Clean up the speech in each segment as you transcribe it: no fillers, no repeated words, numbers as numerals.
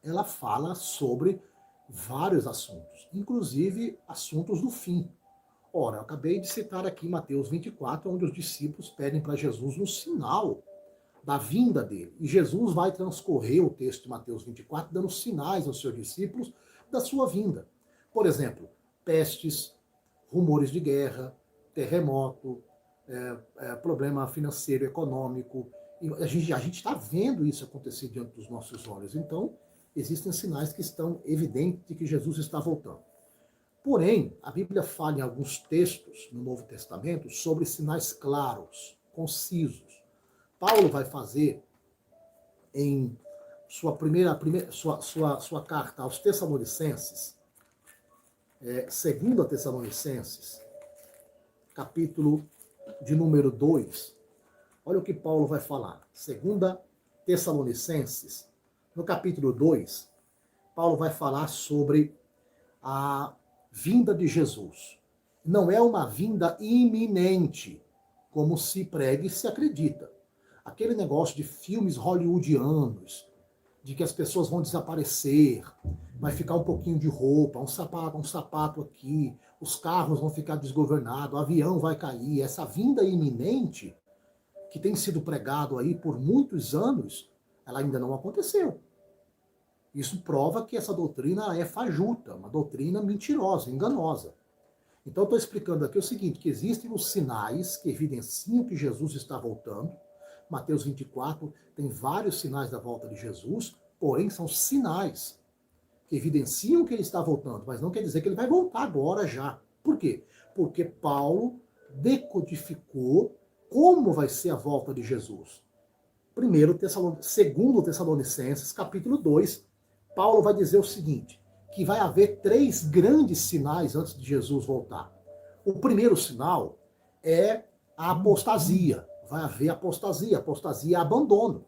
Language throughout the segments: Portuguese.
ela fala sobre vários assuntos, inclusive assuntos do fim. Ora, eu acabei de citar aqui Mateus 24, onde os discípulos pedem para Jesus um sinal da vinda dele. E Jesus vai transcorrer o texto de Mateus 24, dando sinais aos seus discípulos da sua vinda. Por exemplo, pestes, rumores de guerra, terremoto, problema financeiro, econômico. E a gente está vendo isso acontecer diante dos nossos olhos. Então, existem sinais que estão evidentes de que Jesus está voltando. Porém, a Bíblia fala em alguns textos no Novo Testamento sobre sinais claros, concisos. Paulo vai fazer em sua carta aos Tessalonicenses, 2 Tessalonicenses, capítulo de número 2. Olha o que Paulo vai falar. 2 Tessalonicenses, no capítulo 2, Paulo vai falar sobre a vinda de Jesus. Não é uma vinda iminente, como se prega e se acredita. Aquele negócio de filmes hollywoodianos, de que as pessoas vão desaparecer, vai ficar um pouquinho de roupa, um sapato aqui, os carros vão ficar desgovernados, o avião vai cair. Essa vinda iminente, que tem sido pregado aí por muitos anos, ela ainda não aconteceu. Isso prova que essa doutrina é fajuta, uma doutrina mentirosa, enganosa. Então eu estou explicando aqui o seguinte, que existem os sinais que evidenciam que Jesus está voltando. Mateus 24 tem vários sinais da volta de Jesus, porém são sinais que evidenciam que ele está voltando, mas não quer dizer que ele vai voltar agora já. Por quê? Porque Paulo decodificou como vai ser a volta de Jesus. 2 Tessalonicenses, capítulo 2, Paulo vai dizer o seguinte, que vai haver 3 grandes sinais antes de Jesus voltar. O primeiro sinal é a apostasia. Vai haver apostasia é abandono.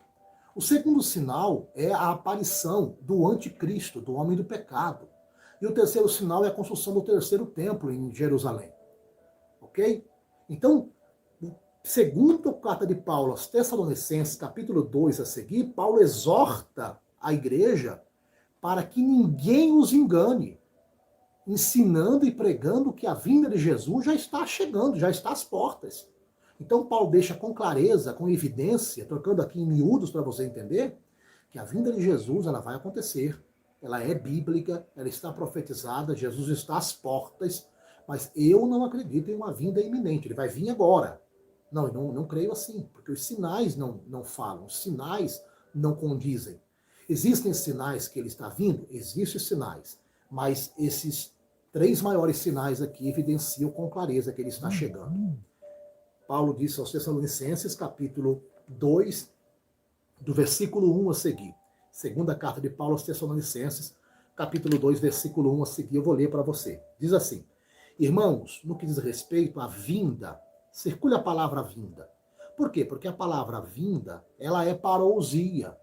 O segundo sinal é a aparição do anticristo, do homem do pecado. E o terceiro sinal é a construção do terceiro templo em Jerusalém. Ok? Então, segundo a carta de Paulo aos Tessalonicenses, capítulo 2 a seguir, Paulo exorta a igreja para que ninguém os engane, ensinando e pregando que a vinda de Jesus já está chegando, já está às portas. Então Paulo deixa com clareza, com evidência, trocando aqui em miúdos para você entender, que a vinda de Jesus ela vai acontecer, ela é bíblica, ela está profetizada, Jesus está às portas, mas eu não acredito em uma vinda iminente, ele vai vir agora. Não creio assim, porque os sinais não falam, os sinais não condizem. Existem sinais que ele está vindo? Existem sinais. Mas esses 3 maiores sinais aqui evidenciam com clareza que ele está chegando. Paulo disse aos Tessalonicenses, capítulo 2, do versículo 1 a seguir. Segunda carta de Paulo aos Tessalonicenses, capítulo 2, versículo 1 a seguir. Eu vou ler para você. Diz assim, irmãos, no que diz respeito à vinda, circula a palavra vinda. Por quê? Porque a palavra vinda, ela é parousia.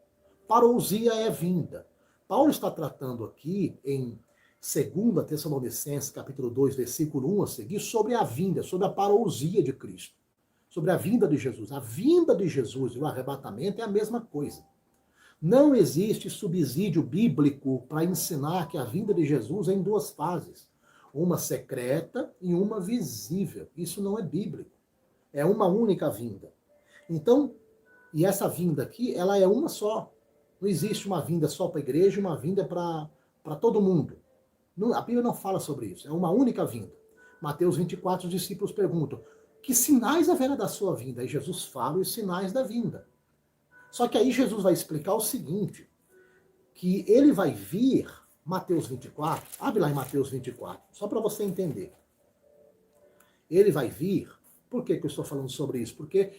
Parousia é vinda. Paulo está tratando aqui em 2 Tessalonicenses, capítulo 2, versículo 1 a seguir, sobre a vinda, sobre a parousia de Cristo, sobre a vinda de Jesus. A vinda de Jesus e o arrebatamento é a mesma coisa. Não existe subsídio bíblico para ensinar que a vinda de Jesus é em 2 fases, uma secreta e uma visível. Isso não é bíblico. É uma única vinda. Então, e essa vinda aqui, ela é uma só. Não existe uma vinda só para a igreja e uma vinda para todo mundo. A Bíblia não fala sobre isso. É uma única vinda. Mateus 24, os discípulos perguntam, que sinais haverá da sua vinda? Aí Jesus fala os sinais da vinda. Só que aí Jesus vai explicar o seguinte, que ele vai vir, Mateus 24, abre lá em Mateus 24, só para você entender. Ele vai vir, por que eu estou falando sobre isso? Porque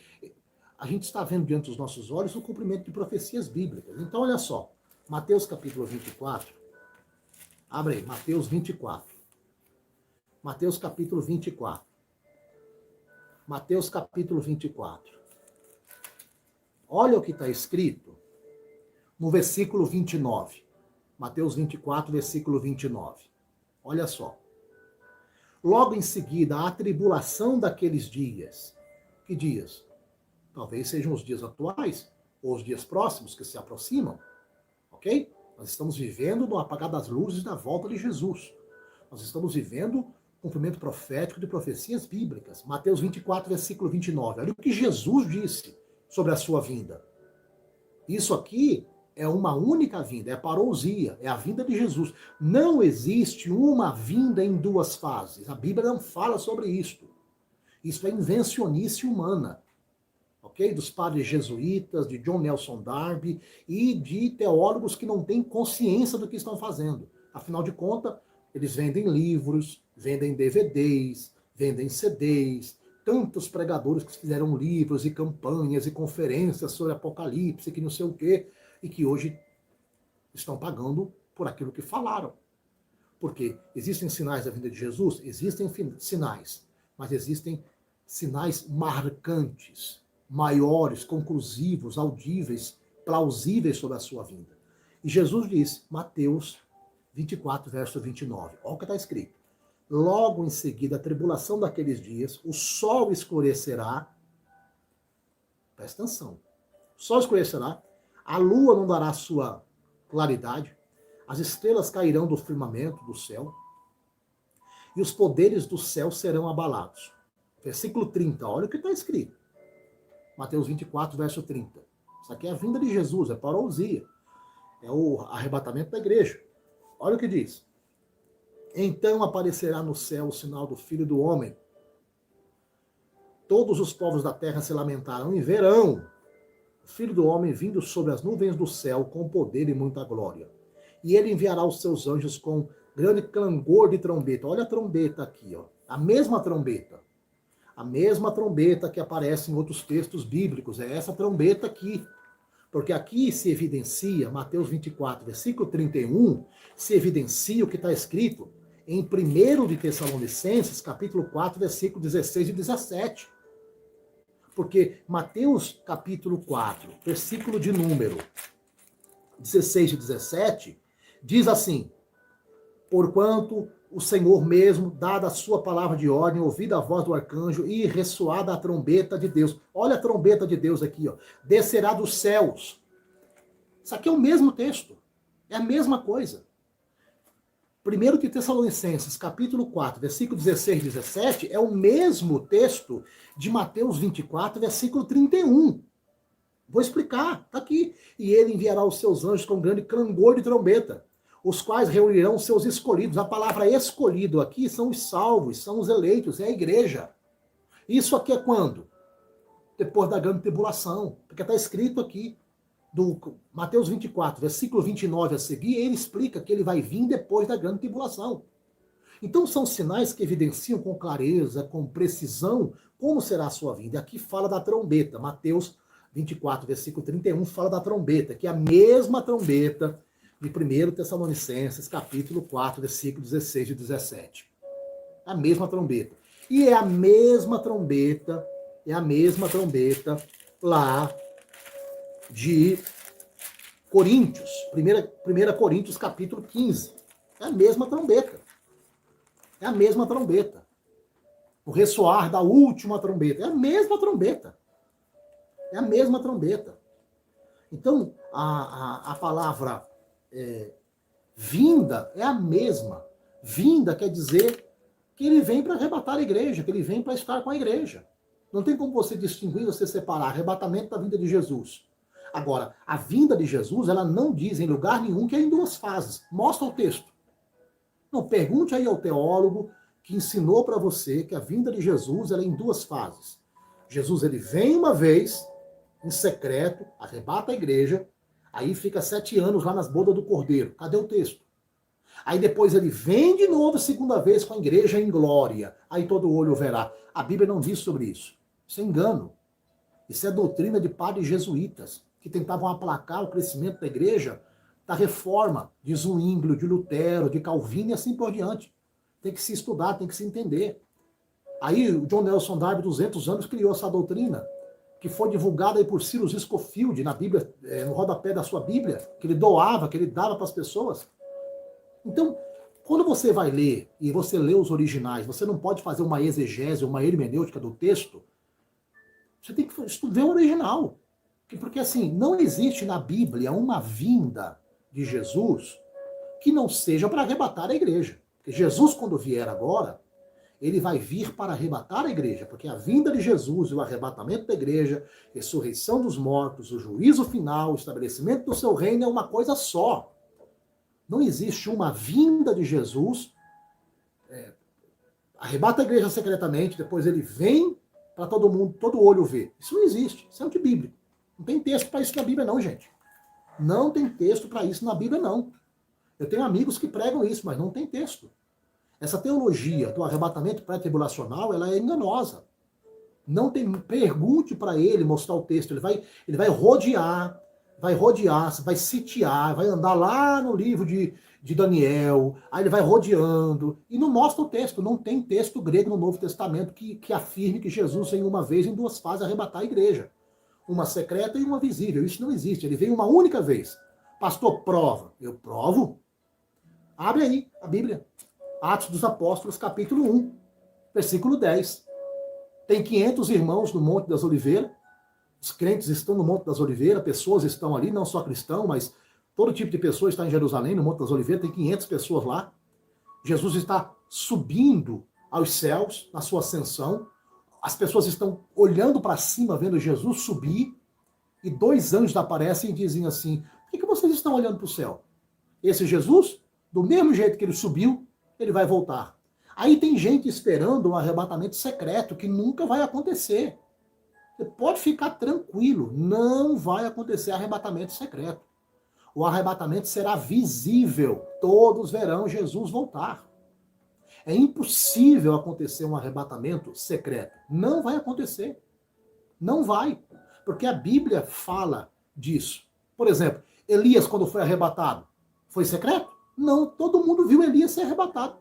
a gente está vendo diante dos nossos olhos o cumprimento de profecias bíblicas. Então, olha só, Mateus capítulo 24, abre aí, Mateus 24. Mateus capítulo 24. Mateus capítulo 24. Olha o que está escrito no versículo 29. Mateus 24, versículo 29. Olha só. Logo em seguida, a tribulação daqueles dias. Que dias? Talvez sejam os dias atuais, ou os dias próximos que se aproximam, ok? Nós estamos vivendo no apagar das luzes da volta de Jesus. Nós estamos vivendo o cumprimento profético de profecias bíblicas. Mateus 24, versículo 29. Olha o que Jesus disse sobre a sua vinda. Isso aqui é uma única vinda, é a parousia, é a vinda de Jesus. Não existe uma vinda em duas fases. A Bíblia não fala sobre isto. Isso é invencionice humana. Ok? Dos padres jesuítas, de John Nelson Darby e de teólogos que não têm consciência do que estão fazendo. Afinal de contas, eles vendem livros, vendem DVDs, vendem CDs, tantos pregadores que fizeram livros e campanhas e conferências sobre Apocalipse, que não sei o quê, e que hoje estão pagando por aquilo que falaram. Porque existem sinais da vinda de Jesus? Existem sinais, mas existem sinais marcantes, maiores, conclusivos, audíveis, plausíveis sobre a sua vinda. E Jesus disse, Mateus 24, verso 29, olha o que está escrito. Logo em seguida, a tribulação daqueles dias, o sol escurecerá, presta atenção, o sol escurecerá, a lua não dará sua claridade, as estrelas cairão do firmamento do céu, e os poderes do céu serão abalados. Versículo 30, olha o que está escrito. Mateus 24, verso 30. Isso aqui é a vinda de Jesus, é parousia. É o arrebatamento da igreja. Olha o que diz. Então aparecerá no céu o sinal do Filho do Homem. Todos os povos da terra se lamentarão e verão o Filho do Homem vindo sobre as nuvens do céu com poder e muita glória. E ele enviará os seus anjos com grande clangor de trombeta. Olha a trombeta aqui, ó. A mesma trombeta. A mesma trombeta que aparece em outros textos bíblicos. É essa trombeta aqui. Porque aqui se evidencia, Mateus 24, versículo 31, se evidencia o que está escrito em 1 de Tessalonicenses, capítulo 4, versículo 16 e 17. Porque Mateus, capítulo 4, versículo de número 16 e 17, diz assim, porquanto o Senhor mesmo, dada a sua palavra de ordem, ouvida a voz do arcanjo e ressoada a trombeta de Deus. Olha a trombeta de Deus aqui, ó. Descerá dos céus. Isso aqui é o mesmo texto. É a mesma coisa. 1 de Tessalonicenses, capítulo 4, versículo 16 e 17, é o mesmo texto de Mateus 24, versículo 31. Vou explicar, está aqui. E ele enviará os seus anjos com grande clangor de trombeta, os quais reunirão os seus escolhidos. A palavra escolhido aqui são os salvos, são os eleitos, é a igreja. Isso aqui é quando? Depois da grande tribulação, porque está escrito aqui, do Mateus 24, versículo 29 a seguir, ele explica que ele vai vir depois da grande tribulação. Então são sinais que evidenciam com clareza, com precisão, como será a sua vinda. Aqui fala da trombeta, Mateus 24, versículo 31, fala da trombeta, que é a mesma trombeta de 1 Tessalonicenses, capítulo 4, versículo 16 e 17. A mesma trombeta. E é a mesma trombeta lá de Coríntios, 1 Coríntios, capítulo 15. É a mesma trombeta. É a mesma trombeta. O ressoar da última trombeta. É a mesma trombeta. É a mesma trombeta. Então, a palavra vinda é a mesma. Vinda quer dizer que ele vem para arrebatar a igreja, que ele vem para estar com a igreja. Não tem como você distinguir, você separar arrebatamento da vinda de Jesus. Agora, a vinda de Jesus, ela não diz em lugar nenhum que é em duas fases. Mostra o texto. Não, pergunte aí ao teólogo que ensinou para você que a vinda de Jesus ela é em duas fases. Jesus ele vem uma vez, em secreto, arrebata a igreja, aí fica 7 anos lá nas bodas do Cordeiro. Cadê o texto? Aí depois ele vem de novo, segunda vez, com a igreja em glória. Aí todo olho verá. A Bíblia não diz sobre isso. Isso é engano. Isso é doutrina de padres jesuítas, que tentavam aplacar o crescimento da igreja, da reforma, de Zwinglio, de Lutero, de Calvino e assim por diante. Tem que se estudar, tem que se entender. Aí o John Nelson Darby, 200 anos, criou essa doutrina, que foi divulgada aí por Cyrus Scofield na Bíblia, no rodapé da sua Bíblia, que ele doava, que ele dava para as pessoas. Então, quando você vai ler, e você lê os originais, você não pode fazer uma exegese, uma hermenêutica do texto, você tem que ver o original. Porque assim, não existe na Bíblia uma vinda de Jesus que não seja para arrebatar a igreja. Porque Jesus, quando vier agora, ele vai vir para arrebatar a igreja, porque a vinda de Jesus e o arrebatamento da igreja, ressurreição dos mortos, o juízo final, o estabelecimento do seu reino é uma coisa só. Não existe uma vinda de Jesus, arrebata a igreja secretamente, depois ele vem para todo mundo, todo olho ver. Isso não existe, isso é antibíblico. Não tem texto para isso na Bíblia não, gente. Não tem texto para isso na Bíblia não. Eu tenho amigos que pregam isso, mas não tem texto. Essa teologia do arrebatamento pré-tribulacional, ela é enganosa. Não tem, pergunte para ele mostrar o texto, ele vai rodear, vai sitiar, vai andar lá no livro de Daniel, aí ele vai rodeando, e não mostra o texto, não tem texto grego no Novo Testamento que afirme que Jesus vem uma vez em duas fases arrebatar a igreja. Uma secreta e uma visível, isso não existe, ele veio uma única vez. Pastor, prova. Eu provo. Abre aí a Bíblia. Atos dos Apóstolos, capítulo 1, versículo 10. Tem 500 irmãos no Monte das Oliveiras. Os crentes estão no Monte das Oliveiras, pessoas estão ali, não só cristãos, mas todo tipo de pessoa está em Jerusalém, no Monte das Oliveiras, tem 500 pessoas lá. Jesus está subindo aos céus, na sua ascensão. As pessoas estão olhando para cima, vendo Jesus subir, e 2 anjos aparecem e dizem assim: por que vocês estão olhando para o céu? Esse Jesus, do mesmo jeito que ele subiu, ele vai voltar. Aí tem gente esperando um arrebatamento secreto que nunca vai acontecer. Você pode ficar tranquilo, não vai acontecer arrebatamento secreto. O arrebatamento será visível, todos verão Jesus voltar. É impossível acontecer um arrebatamento secreto. Não vai acontecer. Não vai. Porque a Bíblia fala disso. Por exemplo, Elias, quando foi arrebatado, foi secreto? Não, todo mundo viu Elias ser arrebatado.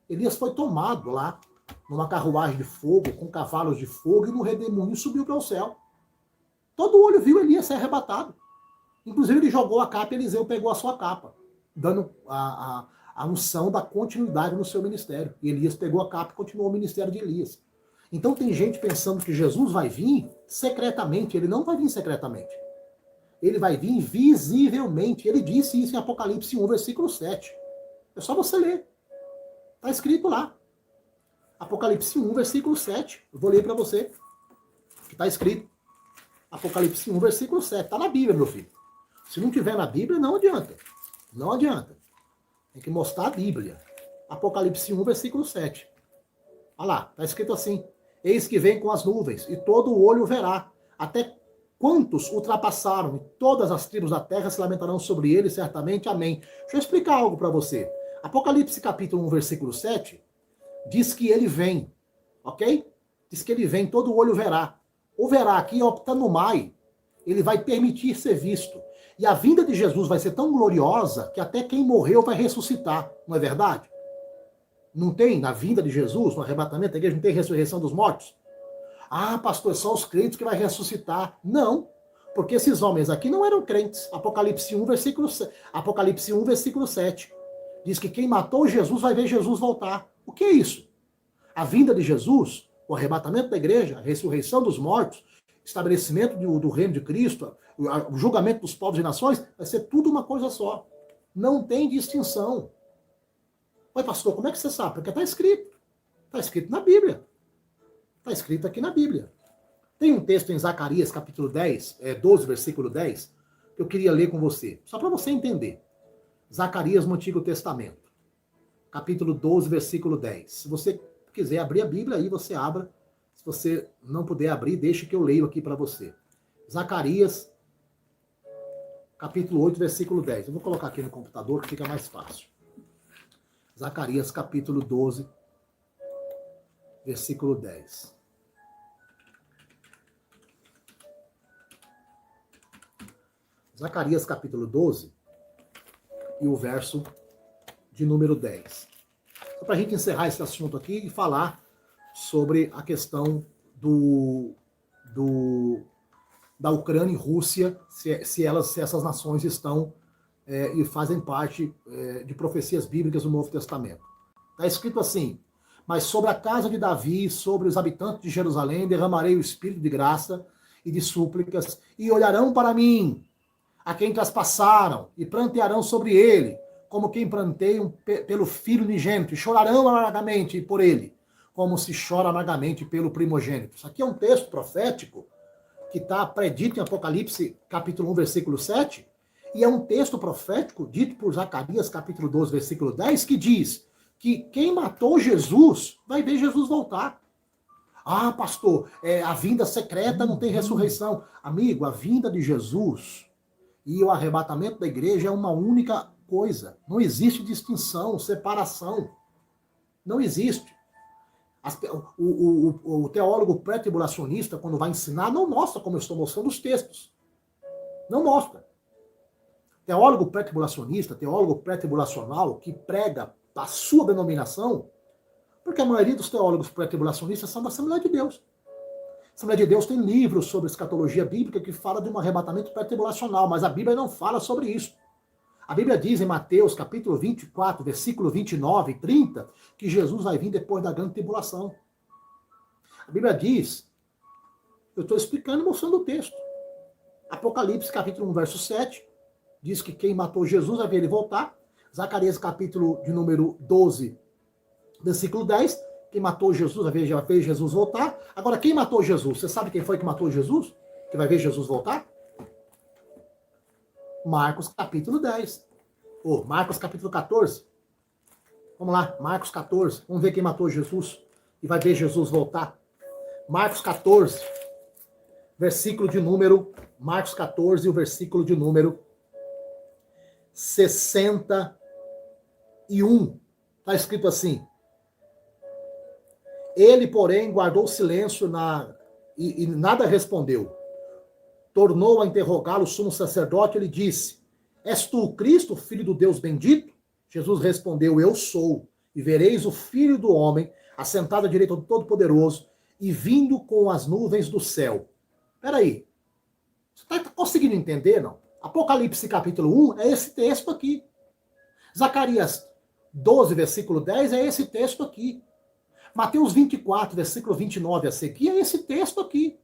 Elias foi tomado lá, numa carruagem de fogo, com cavalos de fogo, e no redemoinho subiu para o céu. Todo olho viu Elias ser arrebatado. Inclusive ele jogou a capa e Eliseu pegou a sua capa, dando a unção da continuidade no seu ministério. E Elias pegou a capa e continuou o ministério de Elias. Então tem gente pensando que Jesus vai vir secretamente. Ele não vai vir secretamente. Ele vai vir visivelmente. Ele disse isso em Apocalipse 1, versículo 7. É só você ler. Está escrito lá. Apocalipse 1, versículo 7. Eu vou ler para você. Está escrito. Apocalipse 1, versículo 7. Está na Bíblia, meu filho. Se não tiver na Bíblia, não adianta. Não adianta. Tem que mostrar a Bíblia. Apocalipse 1, versículo 7. Olha lá, está escrito assim: eis que vem com as nuvens, e todo o olho verá, até quantos ultrapassaram, e todas as tribos da terra se lamentarão sobre ele, certamente. Amém. Deixa eu explicar algo para você. Apocalipse capítulo 1, versículo 7, diz que ele vem, ok? Diz que ele vem, todo o olho verá. O verá aqui, optanomai, ele vai permitir ser visto. E a vinda de Jesus vai ser tão gloriosa que até quem morreu vai ressuscitar, não é verdade? Não tem, na vinda de Jesus, no arrebatamento da igreja, não tem ressurreição dos mortos? Ah, pastor, só os crentes que vai ressuscitar. Não, porque esses homens aqui não eram crentes. Apocalipse 1, versículo 7. Diz que quem matou Jesus vai ver Jesus voltar. O que é isso? A vinda de Jesus, o arrebatamento da igreja, a ressurreição dos mortos, estabelecimento do reino de Cristo, o julgamento dos povos e nações, vai ser tudo uma coisa só. Não tem distinção. Oi, pastor, como é que você sabe? Porque está escrito. Está escrito na Bíblia. Está escrito aqui na Bíblia. Tem um texto em Zacarias, capítulo 10, 12, versículo 10, que eu queria ler com você, só para você entender. Zacarias no Antigo Testamento, capítulo 12, versículo 10. Se você quiser abrir a Bíblia, aí você abra. Se você não puder abrir, deixe que eu leio aqui para você. Zacarias, capítulo 8, versículo 10. Eu vou colocar aqui no computador que fica mais fácil. Zacarias, capítulo 12, versículo 10. Zacarias, capítulo 12, e o verso de número 10. Só para a gente encerrar esse assunto aqui e falar sobre a questão da Ucrânia e Rússia, se essas nações estão e fazem parte de profecias bíblicas do Novo Testamento. Está escrito assim: mas sobre a casa de Davi, sobre os habitantes de Jerusalém, derramarei o espírito de graça e de súplicas, e olharão para mim, a quem traspassaram, e prantearão sobre ele, como quem pranteia pelo filho unigênito, e chorarão amargamente por ele, como se chora amargamente pelo primogênito. Isso aqui é um texto profético que está predito em Apocalipse, capítulo 1, versículo 7, e é um texto profético dito por Zacarias, capítulo 12, versículo 10, que diz que quem matou Jesus vai ver Jesus voltar. Ah, pastor, a vinda secreta não tem ressurreição. Amigo, a vinda de Jesus e o arrebatamento da igreja é uma única coisa. Não existe distinção, separação. Não existe. O teólogo pré-tribulacionista, quando vai ensinar, não mostra como eu estou mostrando os textos. Não mostra. Teólogo pré-tribulacionista, teólogo pré-tribulacional, que prega a sua denominação, porque a maioria dos teólogos pré-tribulacionistas são da Assembleia de Deus. A Assembleia de Deus tem livros sobre escatologia bíblica que fala de um arrebatamento pré-tribulacional, mas a Bíblia não fala sobre isso. A Bíblia diz em Mateus, capítulo 24, versículo 29 e 30, que Jesus vai vir depois da grande tribulação. A Bíblia diz, eu estou explicando e mostrando o texto. Apocalipse, capítulo 1, verso 7, diz que quem matou Jesus vai ver ele voltar. Zacarias, capítulo de número 12, versículo 10, quem matou Jesus vai ver Jesus voltar. Agora, quem matou Jesus? Você sabe quem foi que matou Jesus? Que vai ver Jesus voltar? Marcos capítulo 10. Ou Marcos capítulo 14. Vamos lá, Marcos 14. Vamos ver quem matou Jesus e vai ver Jesus voltar. Marcos 14, versículo de número... Marcos 14, o versículo de número 61. Está escrito assim. Ele, porém, guardou silêncio e nada respondeu. Tornou a interrogá-lo o sumo sacerdote, ele disse, és tu o Cristo, filho do Deus bendito? Jesus respondeu, eu sou, e vereis o Filho do Homem, assentado à direita do Todo-Poderoso, e vindo com as nuvens do céu. Peraí, você está conseguindo entender, não? Apocalipse capítulo 1 é esse texto aqui. Zacarias 12, versículo 10 é esse texto aqui. Mateus 24, versículo 29 a seguir é esse texto aqui.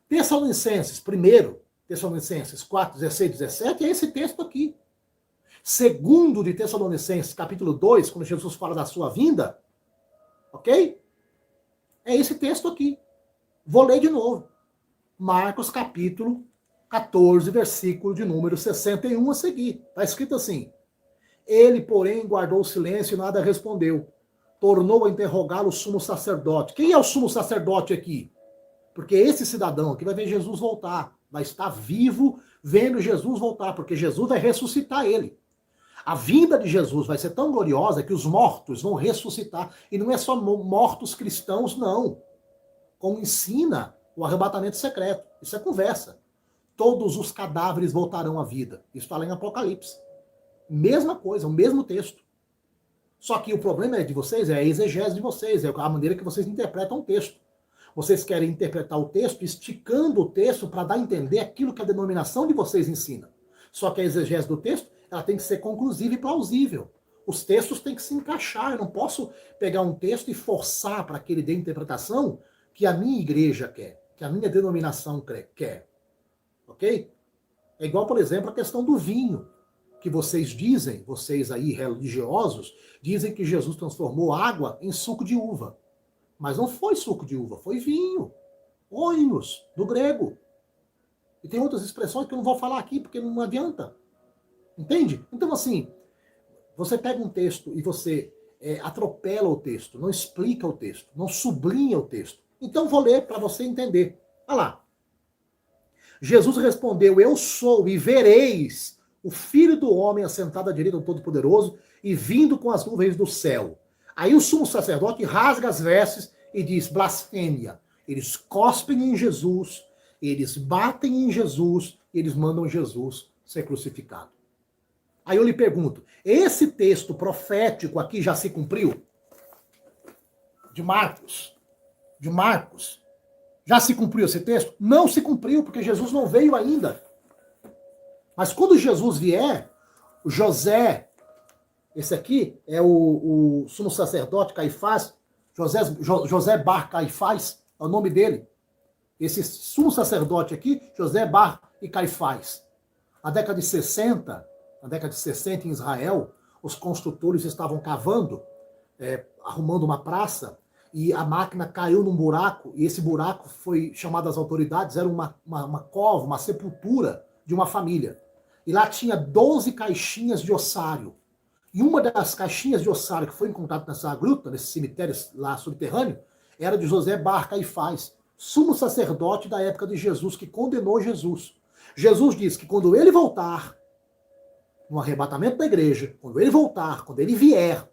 Tessalonicenses, 1 Tessalonicenses 4, 16, 17, é esse texto aqui. Segundo de Tessalonicenses, capítulo 2, quando Jesus fala da sua vinda, ok? É esse texto aqui. Vou ler de novo. Marcos, capítulo 14, versículo de número 61 a seguir. Está escrito assim. Ele, porém, guardou silêncio e nada respondeu. Tornou a interrogá-lo o sumo sacerdote. Quem é o sumo sacerdote aqui? Porque esse cidadão aqui vai ver Jesus voltar, vai estar vivo vendo Jesus voltar, porque Jesus vai ressuscitar ele. A vinda de Jesus vai ser tão gloriosa que os mortos vão ressuscitar. E não é só mortos cristãos, não. Como ensina o arrebatamento secreto. Isso é conversa. Todos os cadáveres voltarão à vida. Isso está lá em Apocalipse. Mesma coisa, o mesmo texto. Só que o problema de vocês é a exegese de vocês, é a maneira que vocês interpretam o texto. Vocês querem interpretar o texto esticando o texto para dar a entender aquilo que a denominação de vocês ensina. Só que a exegese do texto, ela tem que ser conclusiva e plausível. Os textos têm que se encaixar. Eu não posso pegar um texto e forçar para que ele dê a interpretação que a minha igreja quer, que a minha denominação quer. Ok? É igual, por exemplo, a questão do vinho, que vocês dizem, vocês aí religiosos, dizem que Jesus transformou água em suco de uva. Mas não foi suco de uva, foi vinho. Oinos, do grego. E tem outras expressões que eu não vou falar aqui, porque não adianta. Entende? Então, assim, você pega um texto e você atropela o texto, não explica o texto, não sublinha o texto. Então, vou ler para você entender. Olha lá. Jesus respondeu, eu sou, e vereis o Filho do Homem assentado à direita do Todo-Poderoso e vindo com as nuvens do céu. Aí o sumo sacerdote rasga as vestes e diz, blasfêmia. Eles cospem em Jesus, eles batem em Jesus, e eles mandam Jesus ser crucificado. Aí eu lhe pergunto, esse texto profético aqui já se cumpriu? De Marcos, já se cumpriu esse texto? Não se cumpriu, porque Jesus não veio ainda. Mas quando Jesus vier, o José, esse aqui é o sumo sacerdote Caifás, José Bar Caifás, é o nome dele. Esse sumo sacerdote aqui, José Bar e Caifás. Na década de 60, em Israel, os construtores estavam cavando, arrumando uma praça, e a máquina caiu num buraco, e esse buraco foi chamado às autoridades, era uma cova, uma sepultura de uma família. E lá tinha 12 caixinhas de ossário. E uma das caixinhas de ossário que foi encontrada nessa gruta, nesse cemitério lá subterrâneo, era de José Bar Caifás, sumo sacerdote da época de Jesus, que condenou Jesus. Jesus disse que quando ele voltar, no arrebatamento da igreja, quando ele voltar, quando ele vier,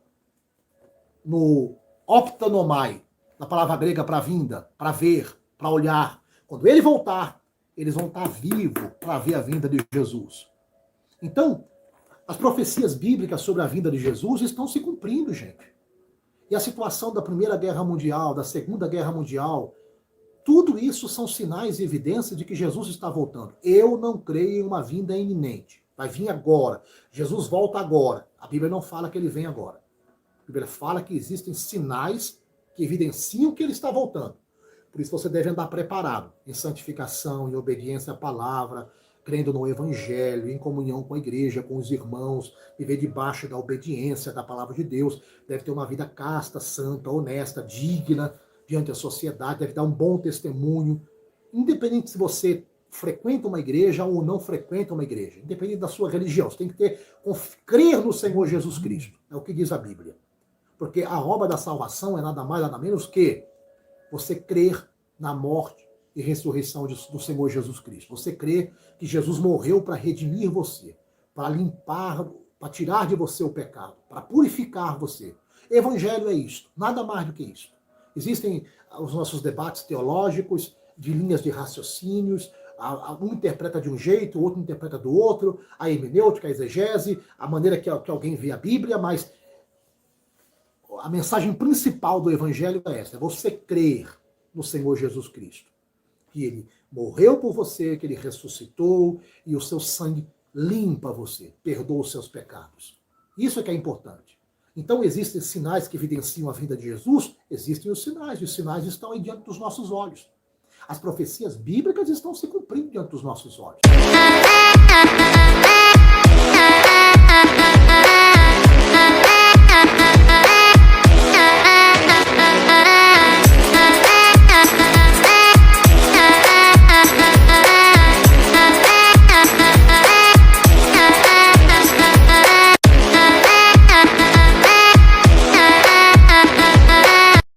no optanomai, na palavra grega para vinda, para ver, para olhar, quando ele voltar, eles vão estar vivos para ver a vinda de Jesus. Então, as profecias bíblicas sobre a vinda de Jesus estão se cumprindo, gente. E a situação da Primeira Guerra Mundial, da Segunda Guerra Mundial, tudo isso são sinais e evidências de que Jesus está voltando. Eu não creio em uma vinda iminente. Vai vir agora. Jesus volta agora. A Bíblia não fala que ele vem agora. A Bíblia fala que existem sinais que evidenciam que ele está voltando. Por isso você deve andar preparado em santificação, em obediência à palavra, crendo no Evangelho, em comunhão com a igreja, com os irmãos, viver debaixo da obediência da palavra de Deus. Deve ter uma vida casta, santa, honesta, digna diante da sociedade, deve dar um bom testemunho, independente se você frequenta uma igreja ou não frequenta uma igreja, independente da sua religião, você tem que crer no Senhor Jesus Cristo, é o que diz a Bíblia. Porque a obra da salvação é nada mais, nada menos que você crer na morte e ressurreição do Senhor Jesus Cristo. Você crer que Jesus morreu para redimir você, para limpar, para tirar de você o pecado, para purificar você. Evangelho é isto, nada mais do que isso. Existem os nossos debates teológicos, de linhas de raciocínios, um interpreta de um jeito, o outro interpreta do outro, a hermenêutica, a exegese, a maneira que alguém vê a Bíblia, mas a mensagem principal do Evangelho é essa, é você crer no Senhor Jesus Cristo, que ele morreu por você, que ele ressuscitou e o seu sangue limpa você, perdoa os seus pecados. Isso é que é importante. Então existem sinais que evidenciam a vinda de Jesus? Existem os sinais, e os sinais estão aí diante dos nossos olhos. As profecias bíblicas estão se cumprindo diante dos nossos olhos.